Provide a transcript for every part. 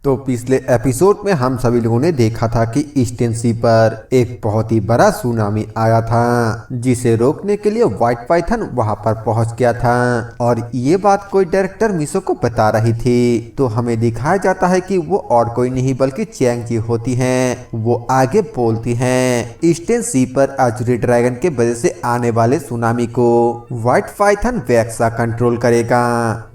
तो पिछले एपिसोड में हम सभी लोगों ने देखा था कि ईस्टर्न सी पर एक बहुत ही बड़ा सुनामी आया था, जिसे रोकने के लिए व्हाइट पाइथन वहां पर पहुंच गया था और ये बात कोई डायरेक्टर मिसो को बता रही थी। तो हमें दिखाया जाता है कि वो और कोई नहीं बल्कि चैंग जी होती हैं। वो आगे बोलती हैं, ईस्टर्न सी पर अजूरी ड्रैगन के वजह से आने वाले सुनामी को व्हाइट पाइथन वैक्सा कंट्रोल करेगा।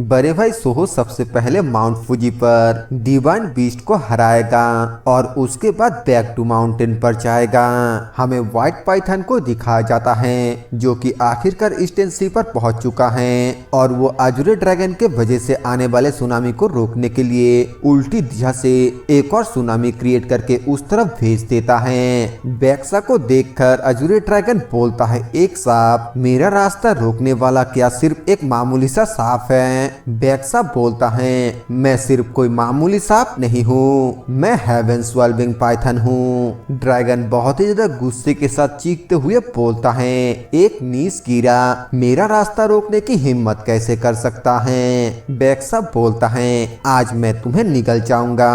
बड़े भाई सोहो सबसे पहले माउंट फुजी पर डिवाइन बीस्ट को हराएगा और उसके बाद बैक टू माउंटेन पर जाएगा। हमें व्हाइट पाइथन को दिखाया जाता है जो कि आखिरकार ईस्टर्न सी पर पहुंच चुका है और वो अजूरी ड्रैगन के वजह से आने वाले सुनामी को रोकने के लिए उल्टी दिशा से एक और सुनामी क्रिएट करके उस तरफ भेज देता है। वैक्सा को देखकर अजूरी ड्रैगन बोलता है, एक सांप मेरा रास्ता रोकने वाला क्या सिर्फ एक मामूली सा सांप है? वैक्सा बोलता है, मैं सिर्फ कोई मामूली सांप नहीं हूँ, मैं हेवन स्वेल्विंग पाइथन हूँ। ड्रैगन बहुत ही ज्यादा गुस्से के साथ चीखते हुए बोलता है, एक नीच कीड़ा मेरा रास्ता रोकने की हिम्मत कैसे कर सकता है? वैक्सा बोलता है, आज मैं तुम्हें निगल जाऊंगा।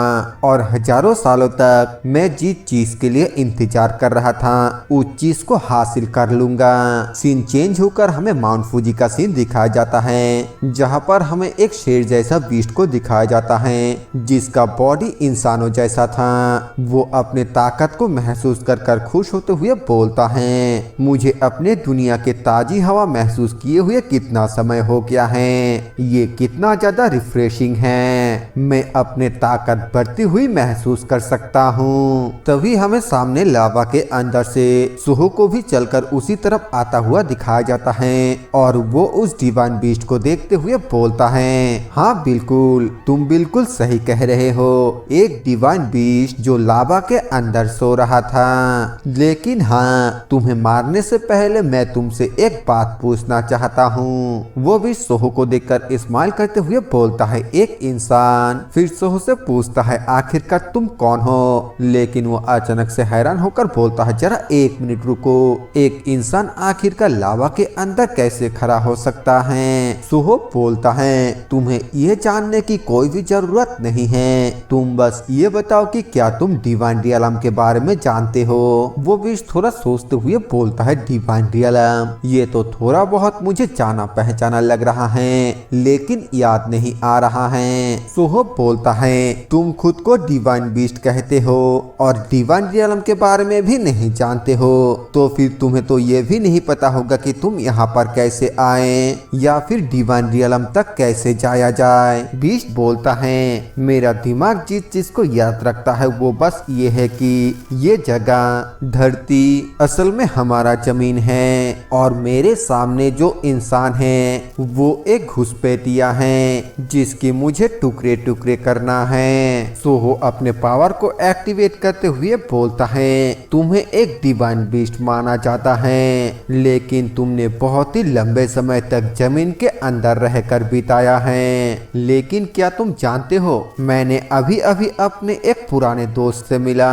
और हजारों सालों तक मैं जिस चीज के लिए इंतजार कर रहा था उस चीज को हासिल कर लूंगा। सीन चेंज होकर हमें माउंट फुजी का सीन दिखाया जाता है, जहां पर हमें एक शेर जैसा बीस्ट को दिखाया जाता है जिसका बॉडी इंसानों जैसा था। वो अपने ताकत को महसूस कर खुश होते हुए बोलता है, मुझे अपने दुनिया के ताजी हवा महसूस किए हुए कितना समय हो गया है, ये कितना ज्यादा रिफ्रेशिंग है, मैं अपने ताकत बढ़ती हुई महसूस कर सकता हूँ। तभी हमें सामने लावा के अंदर से सोहो को भी चलकर उसी तरफ आता हुआ दिखाया जाता है और वो उस डिवाइन बीस्ट को देखते हुए बोलता है, हाँ बिल्कुल, तुम बिल्कुल सही कह रहे हो, एक डिवाइन बीस्ट जो लावा के अंदर सो रहा था। लेकिन हाँ, तुम्हें मारने से पहले मैं तुमसे एक बात पूछना चाहता हूँ। वो भी सोहो को देखकर स्माइल करते हुए बोलता है, एक इंसान। फिर सोहो से पूछता है, आखिरकार तुम कौन हो? लेकिन वो अचानक से हैरान होकर बोलता है, जरा एक मिनट रुको, एक इंसान आखिरकार लावा के अंदर कैसे खड़ा हो सकता है? सोहो बोलता है, तुम्हें यह जानने की कोई भी जरूरत नहीं है, तुम बस ये बताओ कि क्या तुम डिवाइन रियलम के बारे में जानते हो? वो भी थोड़ा सोचते हुए बोलता है, डिवाइन रियलम, ये तो थोड़ा बहुत मुझे जाना पहचाना लग रहा है लेकिन याद नहीं आ रहा है। सोहो बोलता है, तुम खुद को डिवाइन बीस्ट कहते हो और डिवाइन रियलम के बारे में भी नहीं जानते हो, तो फिर तुम्हें तो ये भी नहीं पता होगा कि तुम यहाँ पर कैसे आए या फिर डिवाइन रियलम तक कैसे जाया जाए। बीस्ट बोलता है, मेरा दिमाग जिस चीज को याद रखता है वो बस ये है कि ये जगह धरती असल में हमारा जमीन है और मेरे सामने जो इंसान है वो एक घुसपैठिया है जिसकी मुझे टुकड़े टुकड़े करना है। सोहो अपने पावर को एक्टिवेट करते हुए बोलता है, तुम्हें एक डिवाइन बीस्ट माना जाता है लेकिन तुमने बहुत ही लंबे समय तक जमीन के अंदर रहकर बिताया है। लेकिन क्या तुम जानते हो, मैंने अभी अभी अपने एक पुराने दोस्त से मिला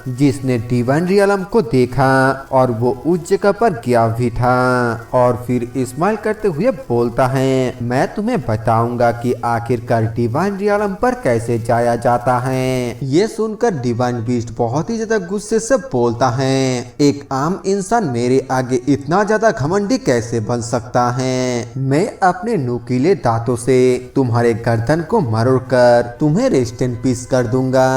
जिसने डिवाइन रियलम को देखा और वो उस जगह पर गया भी था। और फिर स्माइल करते हुए बोलता है, मैं तुम्हें बताऊंगा कि आखिरकार डिवाइन रियलम पर कैसे जाया जाता है। ये सुनकर डिवाइन बीस्ट बहुत ही ज्यादा गुस्से से बोलता है, एक आम इंसान मेरे आगे इतना ज्यादा घमंडी कैसे बन सकता है? मैं अपने नुकीले दांतों से तुम्हारे गर्दन को मरोड़कर तुम्हें रेस्ट इन पीस कर दूंगा।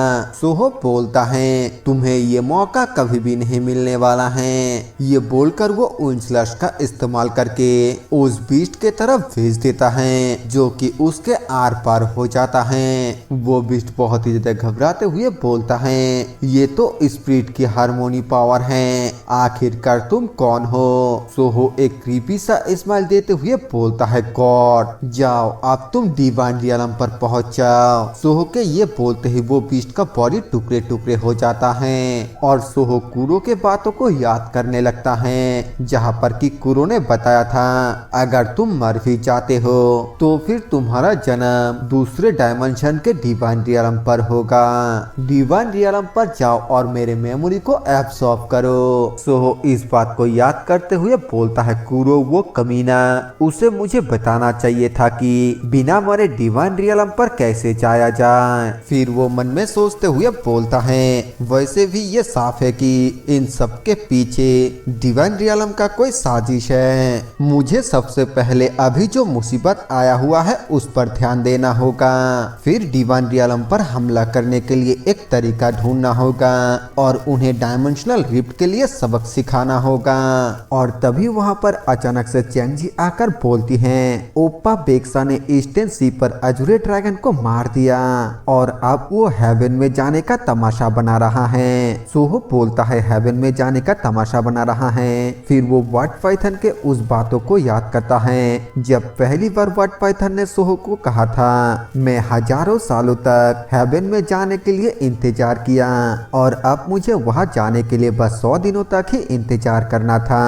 सोहो बोलता है, तुम्हें ये मौका कभी भी नहीं मिलने वाला है। ये बोलकर वो उंचलश का इस्तेमाल करके उस बीस्ट के तरफ भेज देता है जो कि उसके आर पार हो जाता है। वो बीस्ट बहुत ही ज्यादा घबराते हुए बोलता है, ये तो स्पिरिट की हार्मोनी पावर है, आखिरकार तुम कौन हो? सोहो एक क्रीपी सा स्माइल देते हुए बोलता है, गॉड, जाओ अब तुम डिवाइन रियलम पर पहुंच जाओ। सोहो के ये बोलते ही वो बीस्ट का बॉडी टुकड़े टुकड़े हो जाता है और सोहो कुरो के बातों को याद करने लगता है, जहाँ पर कि कुरो ने बताया था, अगर तुम मर भी जाते हो तो फिर तुम्हारा जन्म दूसरे डायमेंशन के डिवाइन रियलम पर होगा। डिवाइन रियलम पर जाओ और मेरे मेमोरी को एब्सॉर्ब करो। सोहो इस बात को याद करते हुए बोलता है, कुरो वो कमीना, उसे मुझे बताना चाहिए था कि बिना मरे डिवाइन रियलम पर कैसे जाया जाए। फिर वो मन में सोचते हुए बोलता है, वैसे भी ये साफ है कि इन सब के पीछे डिवाइन रियलम का कोई साजिश है। मुझे सबसे पहले अभी जो मुसीबत आया हुआ है उस पर ध्यान देना होगा, फिर डिवाइन रियलम पर हमला करने के लिए एक तरीका ढूंढना होगा और उन्हें डायमेंशनल रिफ्ट के लिए सबक सिखाना होगा। और तभी वहाँ पर अचानक से चैंगजी आकर बोलती हैं, ओप्पा बेक्सा ने ईस्टर्न सी पर अजूरे ड्रैगन को मार दिया और अब वो हेवन में जाने का तमाशा बना रहा है। सोहो बोलता है, हेवन में जाने का तमाशा बना रहा है। फिर वो व्हाइट पाइथन के उस बातों को याद करता है जब पहली बार व्हाइट पाइथन ने सोहो को कहा था, मैं हजारों सालों तक हेवन में जाने के लिए इंतजार किया और अब मुझे वहां जाने के लिए बस 100 दिनों तक ही इंतजार करना था।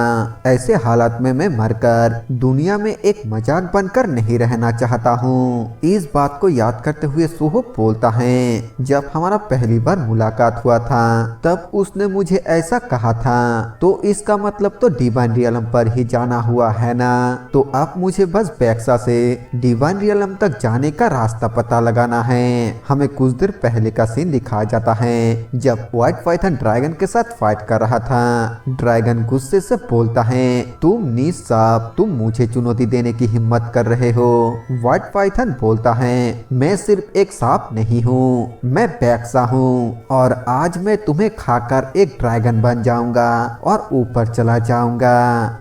ऐसे हालात में मैं मरकर दुनिया में एक मजाक बनकर नहीं रहना चाहता हूँ। इस बात को याद करते हुए सोहो बोलता है, जब हमारा पहली बार मुलाकात हुआ था तब उसने मुझे ऐसा कहा था, तो इसका मतलब तो डिवाइन रियलम पर ही जाना हुआ है ना। तो अब मुझे बस बेक्सा से डिवाइन रियलम तक जाने का रास्ता पता लगाना है। हमें कुछ देर पहले का सीन दिखाया जाता है जब व्हाइट पाइथन ड्रैगन के साथ फाइट कर रहा था। ड्रैगन गुस्से से बोलता है, तुम नीच सांप, तुम मुझे चुनौती देने की हिम्मत कर रहे हो। व्हाइट पाइथन बोलता है, मैं सिर्फ एक सांप नहीं हूँ, मैं बेक्सा हूँ और आज मैं तुम्हें खाकर एक ड्रैगन बन जाऊंगा और ऊपर चला जाऊंगा।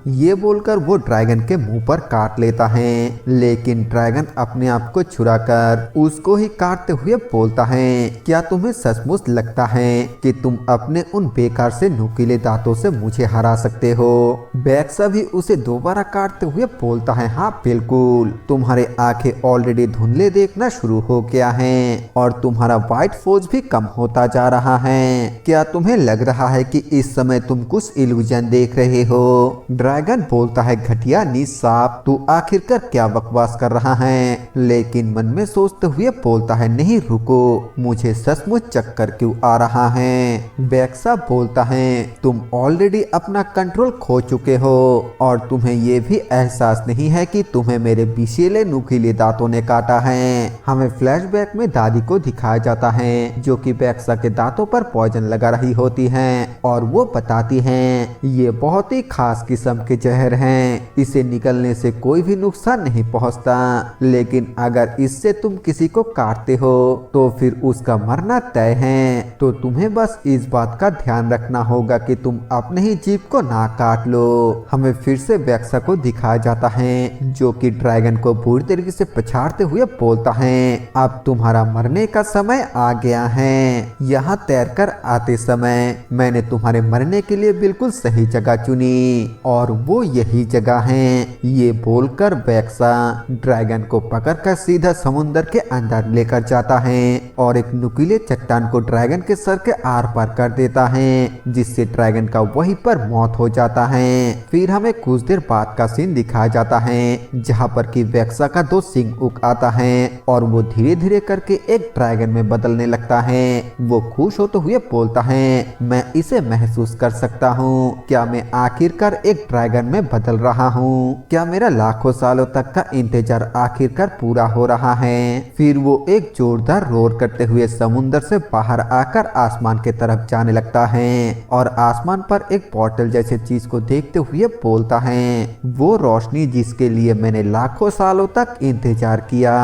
ये बोलकर वो ड्रैगन के मुंह पर काट लेता है, लेकिन ड्रैगन अपने आप को छुड़ाकर उसको ही काटते हुए बोलता है, क्या तुम्हें सचमुच लगता है कि तुम अपने उन बेकार से नुकीले दांतों से मुझे हरा सकते हो? बेक्सा भी उसे दोबारा काटते हुए बोलता है, हाँ बिल्कुल, तुम्हारे आंखें ऑलरेडी धुंधले देखना शुरू हो गया है और तुम्हारा व्हाइट फोर्स भी कम होता जा रहा है। क्या तुम्हें लग रहा है कि इस समय तुम कुछ इल्यूजन देख रहे हो? ड्रैगन बोलता है, घटिया नीच सांप, तू आखिरकार क्या बकवास कर रहा है? लेकिन मन में सोचते हुए बोलता है, नहीं रुको, मुझे सचमुच चक्कर क्यों आ रहा है? बेक्सा बोलता है, तुम ऑलरेडी अपना कंट्रोल खो चुके हो और तुम्हें ये भी एहसास नहीं है कि तुम्हें मेरे विषैले नुकीले दांतों ने काटा है। हमें फ्लैशबैक में दादी को दिखाया जाता है जो कि बेक्सा के दांतों पर पॉइजन लगा रही होती है और वो बताती हैं, ये बहुत ही खास किस्म के जहर हैं, इसे निकलने से कोई भी नुकसान नहीं पहुंचता, लेकिन अगर इससे तुम किसी को काटते हो तो फिर उसका मरना तय है। तो तुम्हें बस इस बात का ध्यान रखना होगा कि तुम अपने ही जीभ को ना काट लो। हमें फिर से बेक्सा को दिखाया जाता है जो कि ड्रैगन को बुरी तरीके से पछाड़ते हुए बोलता है, अब तुम्हारा मरने का समय आ गया है। यहाँ तैरकर आते समय मैंने तुम्हारे मरने के लिए बिल्कुल सही जगह चुनी और वो यही जगह है। ये बोलकर बेक्सा ड्रैगन को पकड़कर सीधा समुद्र के अंदर लेकर जाता है और एक नुकीले चट्टान को ड्रैगन के सर के आर पार कर देता है, जिससे ड्रैगन का वहीं पर मौत हो जाता है। फिर हमें कुछ देर बाद का सीन दिखाया जाता है जहाँ पर कि बेक्सा का 2 सिंग उग आता है और वो धीरे धीरे करके एक ड्रैगन में बदलने लगता है। वो खुश होते हुए बोलता है, मैं इसे महसूस कर सकता हूँ, क्या मैं आखिरकार एक ड्रैगन में बदल रहा हूँ? क्या मेरा लाखों सालों तक का इंतजार आखिरकार पूरा हो रहा है? फिर वो एक जोरदार रोर करते हुए समुद्र से बाहर आकर आसमान के तरफ जाने लगता है और आसमान पर एक पोर्टल जैसे चीज को देखते हुए बोलता है, वो रोशनी जिसके लिए मैंने लाखों सालों तक इंतजार किया।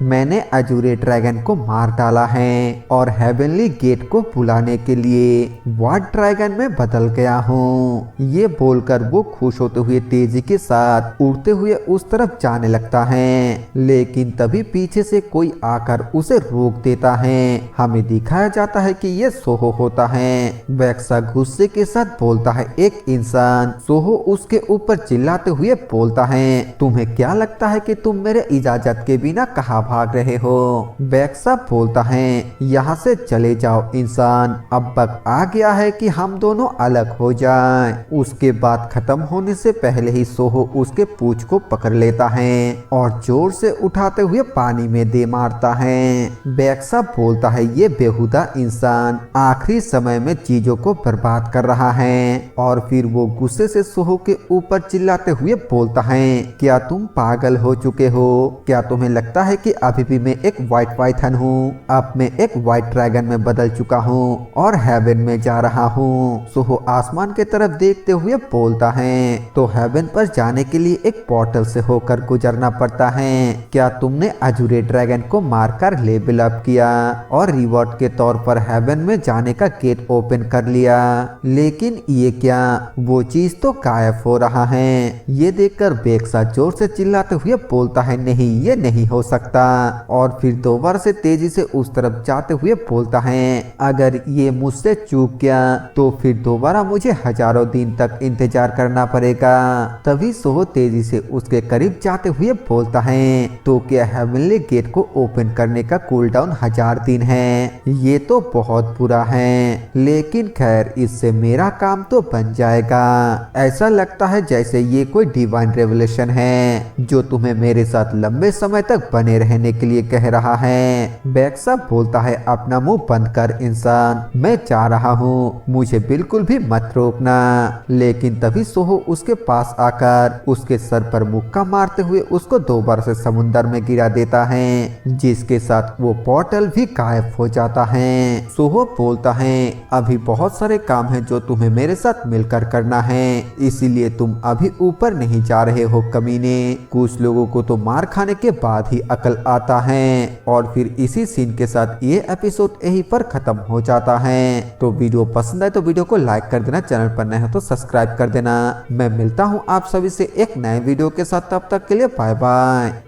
मैंने अजूरे ड्रैगन को मार डाला है और हेवनली गेट को बुलाने के लिए व्हाइट ड्रैगन में बदल गया हूँ। ये बोलकर वो खुश होते हुए तेजी के साथ उड़ते हुए उस तरफ जाने लगता है, लेकिन तभी पीछे से कोई आकर उसे रोक देता है। हमें दिखाया जाता है कि ये सोहो होता है। बेक्सा गुस्से के साथ बोलता है, एक इंसान। सोहो उसके ऊपर चिल्लाते हुए बोलता है, तुम्हें क्या लगता है कि तुम मेरे इजाजत के बिना कहाँ भाग रहे हो? बेक्सा बोलता है, यहाँ से चले जाओ इंसान, अब वक्त आ गया है कि हम दोनों अलग हो जाएं। उसके बात खत्म होने से पहले ही सोहो उसके पूंछ को पकड़ लेता है और जोर से उठाते हुए पानी में दे मारता है। बैक्सा बोलता है ये बेहुदा इंसान आखिरी समय में चीजों को बर्बाद कर रहा है और फिर वो गुस्से से सोहो के ऊपर चिल्लाते हुए बोलता है क्या तुम पागल हो चुके हो? क्या तुम्हें लगता है कि अभी भी मैं एक व्हाइट पाइथन हूँ? अब मैं एक व्हाइट ड्रैगन में बदल चुका हूँ और हेवन में जा रहा हूँ। सोहो आसमान के तरफ देखते हुए बोलता है तो हेवन पर जाने के लिए एक पोर्टल से होकर गुजरना पड़ता है। क्या तुमने अजूरे ड्रैगन को मारकर लेवल अप किया और रिवॉर्ड के तौर पर हेवन में जाने का गेट ओपन कर लिया? लेकिन ये क्या, वो चीज तो गायब हो रहा है। ये देखकर बैक्सा जोर से चिल्लाते हुए बोलता है नहीं ये नहीं हो सकता और फिर दोबारा से तेजी से उस तरफ जाते हुए बोलता है अगर ये मुझसे चूक गया तो फिर दोबारा मुझे हजारों दिन तक इंतजार करना पड़ेगा। तभी सोहो तेजी से उसके करीब जाते हुए बोलता है तो क्या हेवनली गेट को ओपन करने का कूलडाउन 1000 दिन है? ये तो बहुत बुरा है, लेकिन खैर इससे मेरा काम तो बन जाएगा। ऐसा लगता है जैसे ये कोई डिवाइन रेवलेशन है जो तुम्हें मेरे साथ लंबे समय तक बने रहने के लिए कह रहा है। बैक्सा बोलता है अपना मुंह बंद कर इंसान, मैं चाह रहा हूँ, मुझे बिल्कुल भी मत रोकना। लेकिन तभी सोहो उसके पास आकर उसके सर पर मुक्का मारते हुए उसको दोबारा से समुंदर में गिरा देता है जिसके साथ वो पोर्टल भी गायब हो जाता है। सोहो बोलता है अभी बहुत सारे काम हैं जो तुम्हें मेरे साथ मिलकर करना है, इसीलिए तुम अभी ऊपर नहीं जा रहे हो कमीने। कुछ लोगों को तो मार खाने के बाद ही अकल आता है। और फिर इसी सीन के साथ ये एपिसोड यहीं पर खत्म हो जाता है। तो वीडियो पसंद आए तो वीडियो को लाइक कर देना, चैनल पर नए हो तो सब्सक्राइब कर देना। मैं मिलता हूँ आप सभी से एक नए वीडियो के साथ, तब तक के लिए बाय बाय।